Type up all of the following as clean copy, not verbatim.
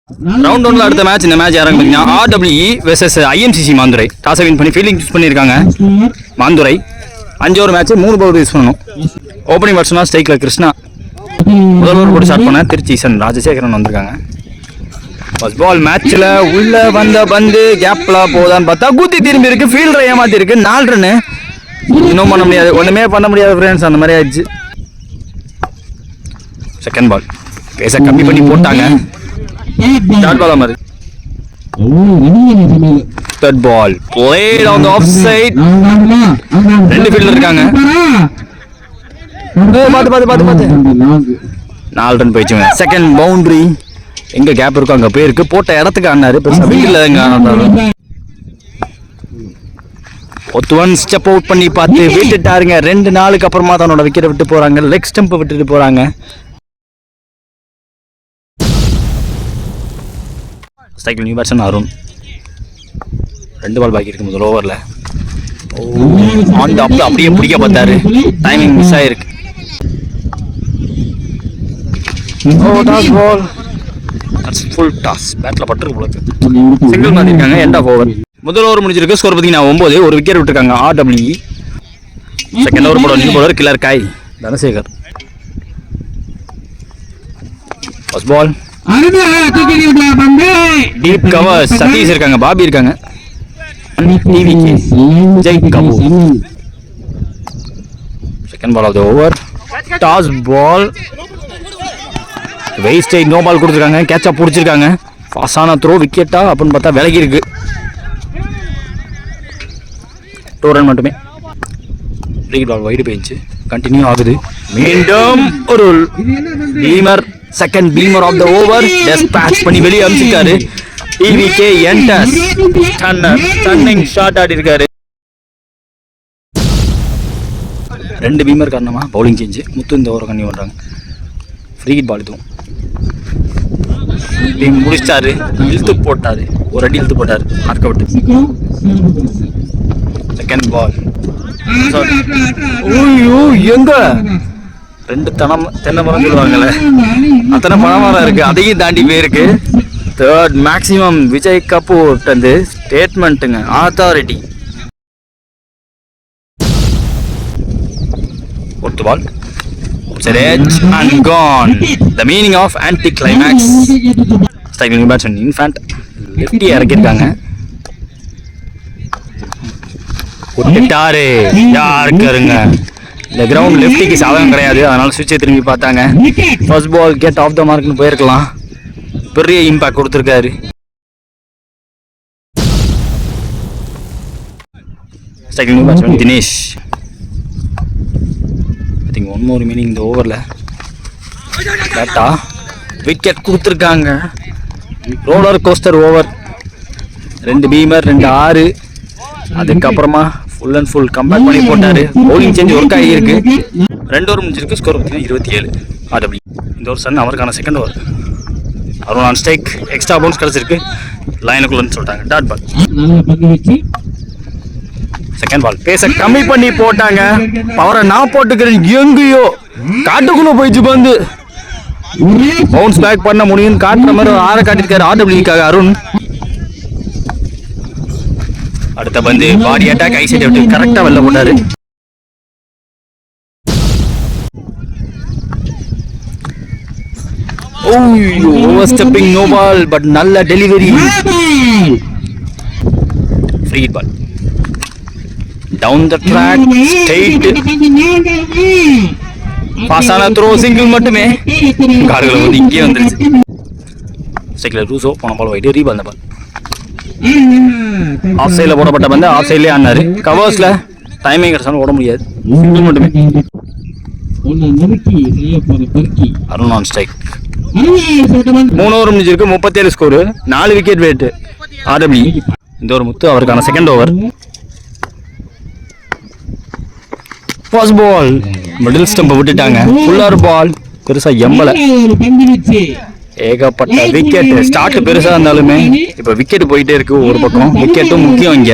Round ஒன்ல அடுத்த match இந்த மேட்ச் யாராங்க பார்த்தீங்கன்னா RWE வெர்சஸ் IMCC மாந்துரை. டாஸை வின் பண்ணி ஃபீல்டிங் யூஸ் பண்ணியிருக்காங்க Manthurai. 5 over match 3 bowler use பண்ணணும். ஓப்பனிங் பேட்ஸ்மனா ஸ்ட்ரைக்கில் கிருஷ்ணா, முதல் ஓவர் போட்டு ஸ்டார்ட் பண்ண திருச்சி சன் ராஜசேகரன் வந்திருக்காங்க. ஃபர்ஸ்ட் பால் மேட்ச்ல உள்ள வந்த பந்து கேப்ல போதான்னு பார்த்தா குத்தி திரும்பி இருக்கு, ஃபீல்டரை ஏமாத்தி இருக்கு. 4 ரன்னு. இன்னும் பண்ண முடியாது, ஒண்ணுமே பண்ண முடியாது ஃப்ரெண்ட்ஸ், அந்த மாதிரி ஆயிடுச்சு. செகண்ட் பால் பேச கம்மி பண்ணி போட்டாங்க. ஷார்ட் பால் மாதிரி. Third ball played on the offside. 2 fielder இருக்காங்க. பாத்து 4 ரன் போயிடுச்சு. செகண்ட் பவுண்டரி எங்க கேப் இருக்கோ அங்க போயிருக்கு. போட்ட இடத்துக்கு ஆனாரு, பெருசா வீட்டில் எங்க ஒன் ஸ்டெப் அவுட் பண்ணி பார்த்து விட்டுட்டாருங்க. 2 நாளுக்கு அப்புறமா தன்னோட விக்கெட்டை விட்டு போறாங்க, லெக் ஸ்டம்ப் விட்டுட்டு போறாங்க. ஸ்ட்ரைக்கில் நியூ பேட்ஸ்மேன் அருண். 2 பால் பாக்கி இருக்கு முதல் ஓவரில். ஆன் டாப்ல அப்படியே பிடிக்க பார்த்தாரு, டைமிங் மிஸ் ஆயிருக்கு. டாஸ் பால், ஃபுல் டாஸ், பேட்டில் பட்டிருக்கு போல. சிங்கிள் மாத்திருக்காங்க. End of over. முதல் ஓவர் முடிஞ்சிருக்கு. ஸ்கோர் பார்த்தீங்கன்னா 9. ஒரு விக்கெட் விட்டுருக்காங்க RWE. செகண்ட் ஓவர் போட நியூ பவுலர் கில்லர் காய் Dhanasekar. First ball deep cover Sathish இருக்காங்க, பாபி இருக்காங்க, Jai Kapoor. Second ball of the over toss ball வெயிஸ்டை நோ பால் கொடுத்துருக்காங்க. கேட்சா பிடிச்சிருக்காங்க. ஃபாஸ்டான த்ரோ விக்கெட்டா அப்படின்னு பார்த்தா விலகி இருக்கு. 2 ரன் மட்டுமே. ஃப்ரீ பால் வைடு போயிடுச்சு. கண்டினியூ ஆகுது. மீண்டும் ஒரு beamer, second beamer of the over despatch பண்ணி வெளியே அனுப்பிச்சிருக்காரு. TVK என்டர்ஸ் டன்னிங் ஷாட் ஆடி இருக்காரு. 2 பீமர் காரணமா பவுலிங் சேஞ்சு. முத்து இந்த ஓவர் கன்னியூ பண்றாங்க. ஃப்ரீ பால் இதுவும் முடிச்சிட்டாரு. இழுத்து போட்டாரு, ஒரு அடி இழுத்து போட்டாரு. Mark out. செகண்ட் பால் எங்க 2 தென்னை மரம் சொல்லுவாங்கல்ல, அத்தனை பணமரம் இருக்கு, அதையும் தாண்டி போயிருக்கு. தேர்ட் மேக்ஸிமம் விஜய் கபூர் வந்து ஸ்டேட்மெண்ட்டுங்க, authority. fourth ball edge and gone, the meaning of anti climax. striking batsman infant lefty இறக்கிருக்காங்க. விட்டாரு யாருக்குங்க. இந்த கிரவுண்ட் லெஃப்டிக்கு சாதகம் கிடையாது, அதனால சுவிட்சை திரும்பி பார்த்தாங்க. First ball get off the மார்க்னு போயிருக்கலாம். பெரிய இம்பாக்ட் கொடுத்துருக்காரு. Striking batsman Dinesh. I think 1 more meaning இந்த ஓவரில். பேட்டா விக்கெட் கொடுத்துருக்காங்க. Roller coaster over. 2 பீமர் 2 6. அதுக்கப்புறமா ஃபுல் அண்ட் ஃபுல் கம்பேக் பண்ணி போட்டாரு. பவுலிங் சேஞ்ச் ஒர்க் ஆகியிருக்கு. 2 ஓவர் முடிஞ்சிருக்கு. ஸ்கோர் பார்த்தீங்கன்னா 27. RWE. இந்த ஒரு சன் அவருக்கான second over. Arun on strike. Extra bounce கிடச்சிருக்கு. லைனுக்குள்ளன்னு சொல்லிட்டாங்க. Dot ball. செகண்ட் பால் பேச கம்மி பண்ணி போட்டாங்க. பவரை நான் போட்டுக்கிறேன், எங்கேயோ காட்டுக்குள்ள போயிடுச்சு பந்து. பவுன்ஸ் பேக் பண்ண முடியும்னு காட்டுற மாதிரி ஒரு 6 காட்டிருக்காரு RWEக்காக அருண். அடுத்த பந்து பாடி அட்டாக், ஐ சைட் விட்டு கரெக்டா வெளில போட்டாரு. Over stepping no ball, but நல்ல delivery. Free ball down the track straight. பாஸான த்ரோ சிங்கிள் மட்டுமே. காடுகளை வந்து இங்கே வந்துருச்சு. ஸ்ட்ரைக்கில் ரூசோ போன பால் வைட்டு ரீபால். அந்த பால் ஆஃப் சைடில் போடப்பட்ட பந்து ஆஃப் சைட்லேயே ஆனாரு. கவர்ஸில் டைமிங் கிடைச்சாலும் ஓட முடியாது. சிங்கிள் மட்டுமே. Arun on strike. 3 ஓவர் முடிஞ்சிருக்கு. 37 ஸ்கோரு. 4 wicket wait RWE. இந்த ஒரு முத்து அவருக்கான second over. First ball middle ஸ்டம்பை விட்டுட்டாங்க. ஃபுல்லர் பால் பெருசா எம்பல. ஏகப்பட்ட விக்கெட். ஸ்டார்ட் பெருசா இருந்தாலுமே இப்ப விக்கெட் போயிட்டே இருக்கு. ஒரு பக்கம் விக்கெட்டும் முக்கியம். இங்க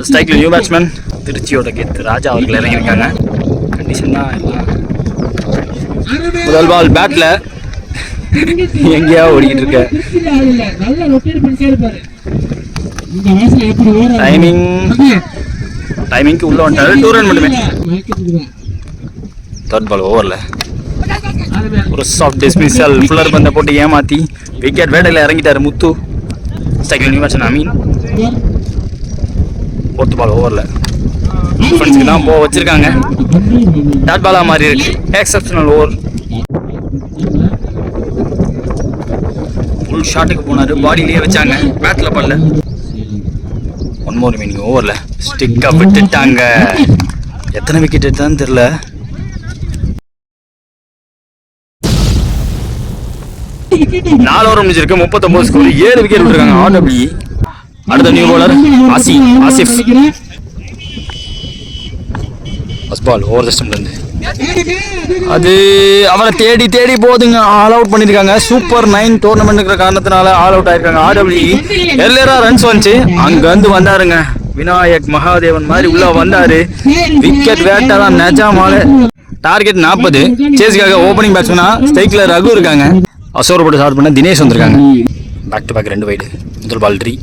ஸ்ட்ரைக்ல நியூ பேட்ஸ்மேன் திருச்சியோட கெத்து ராஜா அவர்கள் இறங்கியிருக்காங்க. கண்டிஷன் தான் முதல் பால் பேட்ல எங்கேயா ஓடிக்கிட்டு இருக்க. டைமிங்க்கு உள்ள வந்துட்டாரு. 2 ரன் மட்டுமே. தேர்ட் பால் ஓவர்ல ஒரு சாஃப்ட் டிஸ்மிஸல். ஃபுல்லர் பந்த போட்டு ஏமாத்தி விக்கெட் வேட்டையில் இறங்கிட்டாரு முத்து. ஸ்ட்ரைக்கில் new batsman Ameen. Fourth ball ஓவர்ல டிஃபென்ஸ்க்கு தான் போ வச்சிருக்காங்க. டாட் பாலா மாதிரி இருக்கு. Exceptional over. ஃபுல் ஷாட்டுக்கு போனாரு. பாடியிலேயே வச்சாங்க. பேட்ல பல்ல. 1 more remaining ஓவர்ல ஸ்டிக்கா விட்டுட்டாங்க. எத்தனை விக்கெட் எடுத்தான்னு தெரியல. நாலு ஓவர் முடிஞ்சிருக்கு. 39 ஸ்கோர். 7 விக்கெட் விட்டுருக்காங்க RW. அடுத்த new bowler Asif. First ball over the ஸ்டம்ப்ல இருந்து அது அவரை தேடி தேடி போதுங்க. ஆல் அவுட் பண்ணிருக்காங்க. சூப்பர் 9 டோர்னமெண்ட்ங்கிற காரணத்தினால ஆல் அவுட் ஆயிருக்காங்க RW. எல்லரா ரன்ஸ் வந்துச்சு. அங்க வந்து வந்தாருங்க விநாயக் மகாதேவன் மாதிரி உள்ள வந்தாரு. விக்கெட் வேட்டை தான் நிஜமால. டார்கெட் 40. சேஸ்க்காக ஓப்பனிங் பேட்ஸ்மேனா ஸ்ட்ரைக்ல ரகு இருக்காங்க. அசோர் போட்டு ஸ்டார்ட் பண்ண தினேஷ் வந்திருக்காங்க. Back to back 2 wide. முதல் பால் 3.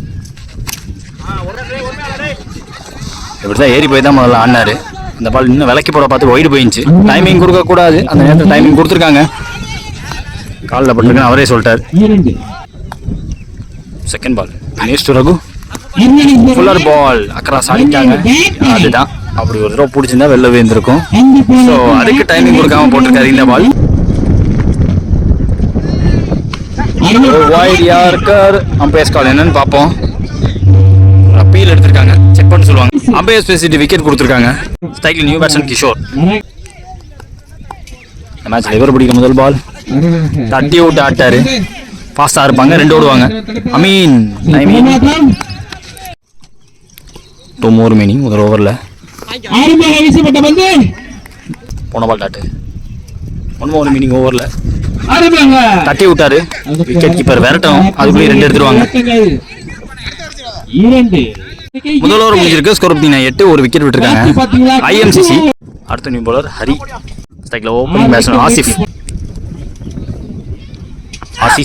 இப்படிதான் ஏறி போய் தான் முதல்ல ஆடினாரு. இந்த பால் இன்னும் விலைக்கு போட பார்த்து ஒயிடு போயிடுச்சு. டைமிங் கொடுக்க கூடாது. அந்த நேரத்தில் டைமிங் கொடுத்துருக்காங்க. காலில் பட்டிருக்கேன்னு அவரே சொல்லிட்டார். Second ball Dinesh to Raghu. Fuller ball across ஆடிட்டாங்க. அதுதான் அப்படி ஒரு தடவை பிடிச்சிருந்தா வெளில விழுந்திருக்கும். ஸோ அதுக்கு டைமிங் கொடுக்காம போட்டிருக்காரு இந்த ball. Wide yorker. Umpires call என்னன்னு பார்ப்போம். அப்பீல் எடுத்திருக்காங்க. செக் பண்ண சொல்லுவாங்க. அம்பையர்ஸ் பேசிட்டு விக்கெட் கொடுத்துருக்காங்க. ஸ்ட்ரைக்கில் நியூ பேட்ஸ்மேன் கிஷோர். இந்த மேட்ச்ல எவர் பிடிக்கும் முதல் பால் தட்டி விட்டு ஆட்டாரு. ஃபாஸ்டா இருப்பாங்க. 2 ஓடுவாங்க. அமீன் 2 more remaining முதல் ஓவர்ல. போன பால் டாட்டு. 1 more remaining ஓவர்ல தட்டி விட்டாரு. விக்கெட் கீப்பர் விரட்டணும். அதுக்குள்ளே 2 எடுத்துருவாங்க. முதல் ஓவர் முடிஞ்சிருக்கு. ஸ்கோர் 8. ஒரு விக்கெட் விட்டுருக்காங்க IMCC. அடுத்த நியூ பவுலர் ஹரி. ஸ்ட்ரைக்ல ஓப்பனிங் பேட்ஸ்மேன் ஆசிஃப்.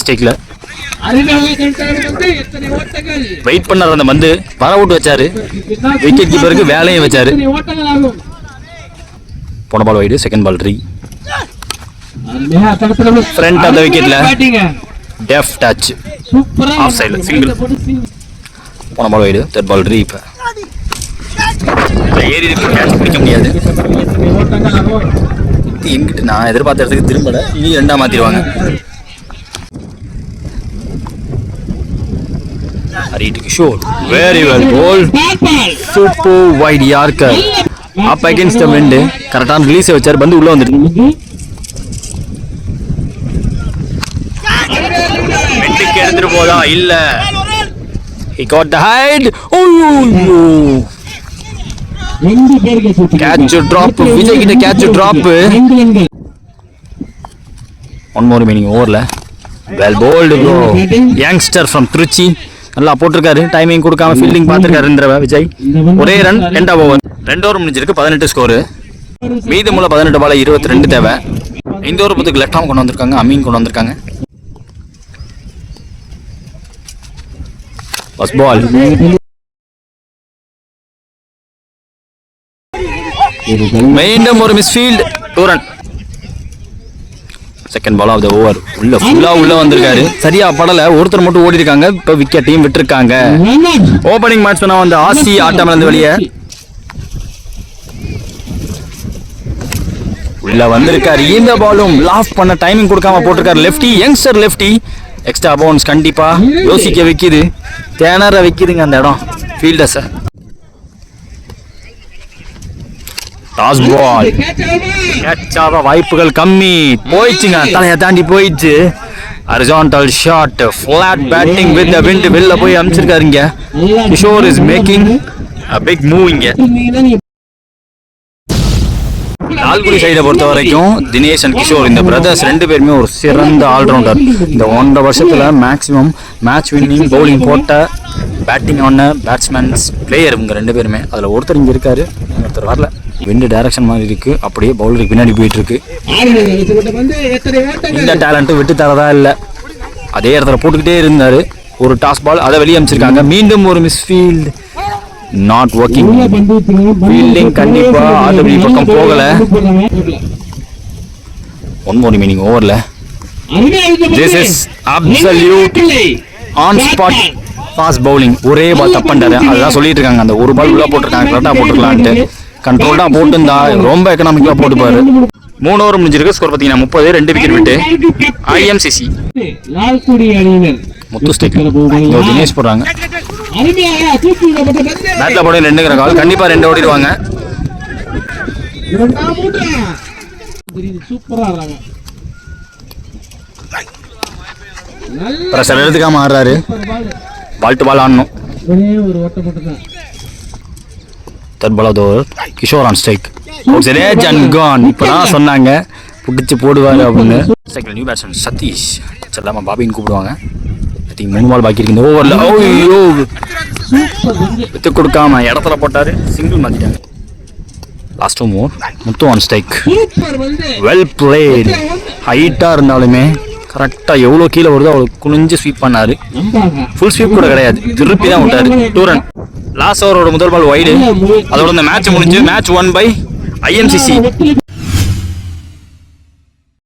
ஸ்ட்ரைக்ல வெயிட் பண்ணார். அந்த பந்து வர விட்டு வச்சாரு. விக்கெட் கீப்பருக்கு வேலையும் வச்சாரு. போன ball wide. Second ball 3. Front off the விக்கெட்ல டெஃப் டச் ஆஃப் சைடுல சிங்கிள். போன பால் வைடு. தேர்ட் பால் 3. இப்போ ஏறி கேட்ச் பிடிக்க முடியாது. எங்கிட்ட நான் எதிர்பார்த்த இடத்துக்கு திரும்பல. இனி 2ஆ மாத்திடுவாங்க. Kishore very well bowled. Super wide Yorker up against the wind. கரெக்டான ரிலீஸ் வச்சார். பந்து உள்ள வந்துட்டு விண்டுக்கு எடுத்துட்டு போதா இல்ல. He got the hide. Catch drop. Vijay கிட்ட catch drop. 1 more remaining ஓவர்ல. Well bowled bro. Youngster from Trichy. நல்லா போட்டிருக்காரு. டைமிங் கொடுக்காம ஃபீல்டிங் பார்த்துருக்காரு விஜய். ஒரே ரன் 2 ஓவர். 2 ஓவர் முடிஞ்சிருக்கு. 18 ஸ்கோரு. மீதமுள்ள 18 பால் 22 தேவை. 5 ஓவர் பத்துக்கு லெஃப்ட் ஆர்ம் கொண்டு வந்திருக்காங்க. அமீன் கொண்டு வந்திருக்காங்க. ஃபர்ஸ்ட் பால் மீண்டும் ஒரு misfield. 2 run. Second ball of the over. உள்ள வந்திருக்காரு. சரியா படல. ஒருத்தர் மட்டும் ஓடி இருக்காங்க. இப்போ விக்கெட்டையும் விட்டுருக்காங்க. ஓபனிங் பேட்ஸ்மேனா வந்து ஆசி ஆட்டம் இருந்து வெளியே உள்ள வந்திருக்காரு. இந்த பாலும் லாஃப் பண்ண டைமிங் கொடுக்காம போட்டிருக்காரு. Lefty youngster lefty. Extra bounce கண்டிப்பா யோசிக்க வைக்குது. தேனர வைக்குதுங்க அந்த இடம் ஃபீல்டர்ஸ. டாஸ் பால் கேட்சாக வாய்ப்புகள் கம்மி. போயிடுச்சுங்க. தலையை தாண்டி போயிடுச்சு. Horizontal shot. Flat batting with the wind. வெளில போய் அமிச்சிருக்காருங்க. Kishore is making a big move இங்க. லால்குடி சைடை பொறுத்த வரைக்கும் தினேஷ் அண்ட் கிஷோர் இந்த பிரதர்ஸ் 2 பேருமே ஒரு சிறந்த ஆல்ரவுண்டர். இந்த 1.5 வருஷத்துல மேக்ஸிமம் மேட்ச் வின்னிங் பவுலிங் போட்ட பேட்டிங் ஆன பேட்ஸ்மேன்ஸ் பிளேயர் இவங்க 2 பேருமே. அதில் ஒருத்தர் இங்கே இருக்காரு, ஒருத்தர் வரல. விண்டு டைரக்ஷன் மாதிரி இருக்கு, அப்படியே பவுலருக்கு பின்னாடி போயிட்டு இருக்கு. இந்த டேலண்ட்டும் விட்டு தரதா இல்லை, அதே இடத்துல போட்டுக்கிட்டே இருந்தாரு. ஒரு டாஸ் பால் அதை வெளியே அமைச்சிருக்காங்க. மீண்டும் ஒரு மிஸ்ஃபீல்ட், நாட் ஒர்க்கிங். ஃபீல்டிங் கண்டிப்பா ஆர்டபிள்யூ பக்கம் போகல. ஒன் மோர் ரிமைனிங் ஓவர்ல. This is absolute on spot fast bowling. ஒரே பால் தப்புண்டாரு, அதுதான் சொல்லிட்டு இருக்காங்க. அந்த ஒரு பால் உள்ள போட்டிருக்காங்க, கரெக்டாக போட்டுருக்கலான்ட்டு. கண்ட்ரோல்டாக போட்டுருந்தா ரொம்ப எக்கனாமிக்கலாக போட்டுப்பாரு. 3 ஓவர் முடிஞ்சிருக்கு. ஸ்கோர் பார்த்தீங்கன்னா 30, 2 விக்கெட் விட்டு. ஐஎம்சிசி முத்து ஸ்டேக் தினேஷ் போடுறாங்க. பேட்ல போட 2ங்கிற கால், கண்டிப்பா 2 ஓடிடுவாங்க. பிரஷர் எடுத்துக்காம ஆடுறாரு. பால் டு பால் ஆடணும். Third ball of the over. Kishore on strike. இப்பதான் சொன்னாங்க பிடிச்சி போடுவாரு அப்படின்னு. நியூ பேட்ஸ்மேன் சதீஷ் செல்லாம பாபின்னு கூப்பிடுவாங்க. 3 பால் பாக்கி இருக்கு இந்த ஓவர்ல. ஓய்யோ வித்து கொடுக்காம இடத்துல போட்டாரு, சிங்கிள் மாத்திட்டாங்க. Last over Muthu on strike. Well plate. ஹைட்டா இருந்தாலுமே கரெக்டா எவ்வளோ கீழே வருதோ அவ்வளோ குனிஞ்சு ஸ்வீப் பண்ணாரு. ஃபுல் ஸ்வீப் கூட கிடையாது, திருப்பி தான் விட்டாரு. 2 ரன். லாஸ்ட் ஓவரோட முதல் பால் வைடு. அதோட இந்த மேட்ச் முடிஞ்சு. Match 1 by IMCC.